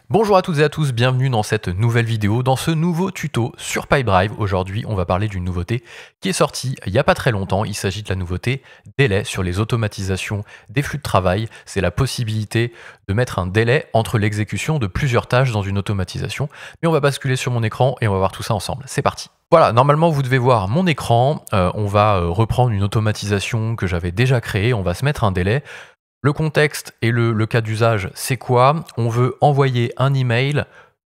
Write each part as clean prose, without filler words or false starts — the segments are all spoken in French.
Bonjour à toutes et à tous, bienvenue dans cette nouvelle vidéo, dans ce nouveau tuto sur Pipedrive. Aujourd'hui, on va parler d'une nouveauté qui est sortie il n'y a pas très longtemps. Il s'agit de la nouveauté délai sur les automatisations des flux de travail. C'est la possibilité de mettre un délai entre l'exécution de plusieurs tâches dans une automatisation. Mais on va basculer sur mon écran et on va voir tout ça ensemble. C'est parti. Voilà, normalement vous devez voir mon écran. On va reprendre une automatisation que j'avais déjà créée. On va se mettre un délai. Le contexte et le cas d'usage, c'est quoi? On veut envoyer un email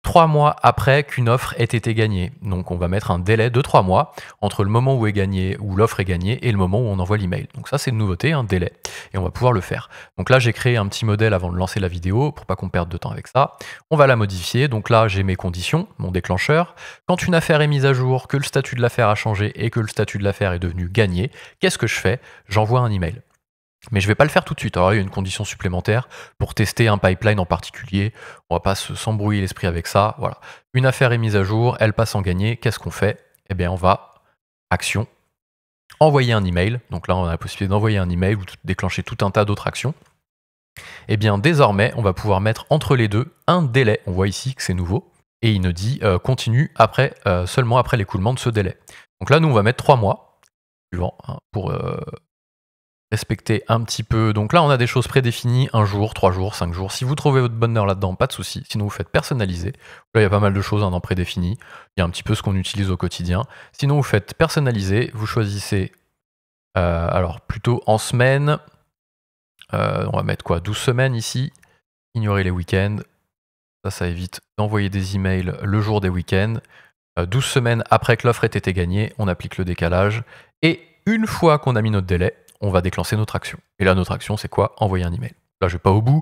3 mois après qu'une offre ait été gagnée. Donc on va mettre un délai de 3 mois entre le moment où l'offre est gagnée et le moment où on envoie l'email. Donc ça c'est une nouveauté, un délai. Et on va pouvoir le faire. Donc là j'ai créé un petit modèle avant de lancer la vidéo pour pas qu'on perde de temps avec ça. On va la modifier. Donc là j'ai mes conditions, mon déclencheur. Quand une affaire est mise à jour, que le statut de l'affaire a changé et que le statut de l'affaire est devenu gagné, qu'est-ce que je fais? J'envoie un email. Mais je ne vais pas le faire tout de suite. Alors il y a une condition supplémentaire pour tester un pipeline en particulier. On ne va pas s'embrouiller l'esprit avec ça. Voilà. Une affaire est mise à jour, elle passe en gagné. Qu'est-ce qu'on fait? Eh bien, on va, action, envoyer un email. Donc là, on a la possibilité d'envoyer un email ou de déclencher tout un tas d'autres actions. Eh bien, désormais, on va pouvoir mettre entre les deux un délai. On voit ici que c'est nouveau. Et il nous dit continue seulement après l'écoulement de ce délai. Donc là, nous, on va mettre 3 mois, suivant, pour respecter un petit peu. Donc là, on a des choses prédéfinies, 1 jour, 3 jours, 5 jours. Si vous trouvez votre bonheur là-dedans, pas de souci. Sinon, vous faites personnaliser. Là, il y a pas mal de choses dans prédéfinies. Il y a un petit peu ce qu'on utilise au quotidien. Sinon, vous faites personnaliser. Vous choisissez, alors plutôt en semaine. On va mettre quoi? 12 semaines ici. Ignorer les week-ends. Ça évite d'envoyer des emails le jour des week-ends. 12 semaines après que l'offre ait été gagnée, on applique le décalage. Et une fois qu'on a mis notre délai, on va déclencher notre action. Et là, notre action, c'est quoi? Envoyer un email. Là, je vais pas au bout.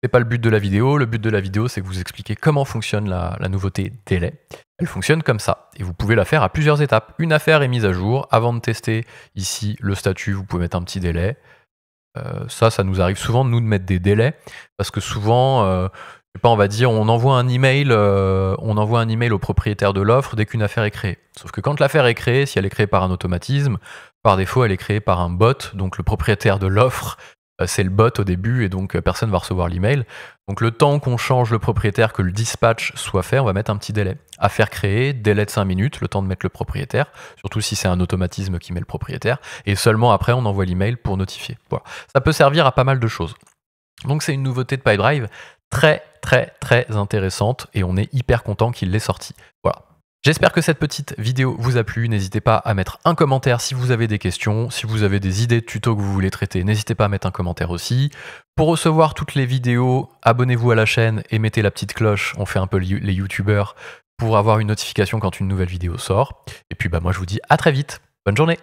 C'est pas le but de la vidéo. Le but de la vidéo, c'est que vous expliquez comment fonctionne la nouveauté délai. Elle fonctionne comme ça. Et vous pouvez la faire à plusieurs étapes. Une affaire est mise à jour. Avant de tester ici le statut, vous pouvez mettre un petit délai. Ça nous arrive souvent de mettre des délais. Parce que souvent, je sais pas, on va dire, on envoie un email au propriétaire de l'offre dès qu'une affaire est créée. Sauf que quand l'affaire est créée, si elle est créée par un automatisme, par défaut, elle est créée par un bot, donc le propriétaire de l'offre, c'est le bot au début, et donc personne ne va recevoir l'email. Donc le temps qu'on change le propriétaire, que le dispatch soit fait, on va mettre un petit délai. Affaire créée, délai de 5 minutes, le temps de mettre le propriétaire, surtout si c'est un automatisme qui met le propriétaire, et seulement après on envoie l'email pour notifier. Voilà. Ça peut servir à pas mal de choses. Donc c'est une nouveauté de Pipedrive très intéressante, et on est hyper content qu'il l'ait sorti. Voilà. J'espère que cette petite vidéo vous a plu. N'hésitez pas à mettre un commentaire si vous avez des questions. Si vous avez des idées de tutos que vous voulez traiter, n'hésitez pas à mettre un commentaire aussi. Pour recevoir toutes les vidéos, abonnez-vous à la chaîne et mettez la petite cloche. On fait un peu les youtubeurs pour avoir une notification quand une nouvelle vidéo sort. Et puis moi je vous dis à très vite. Bonne journée!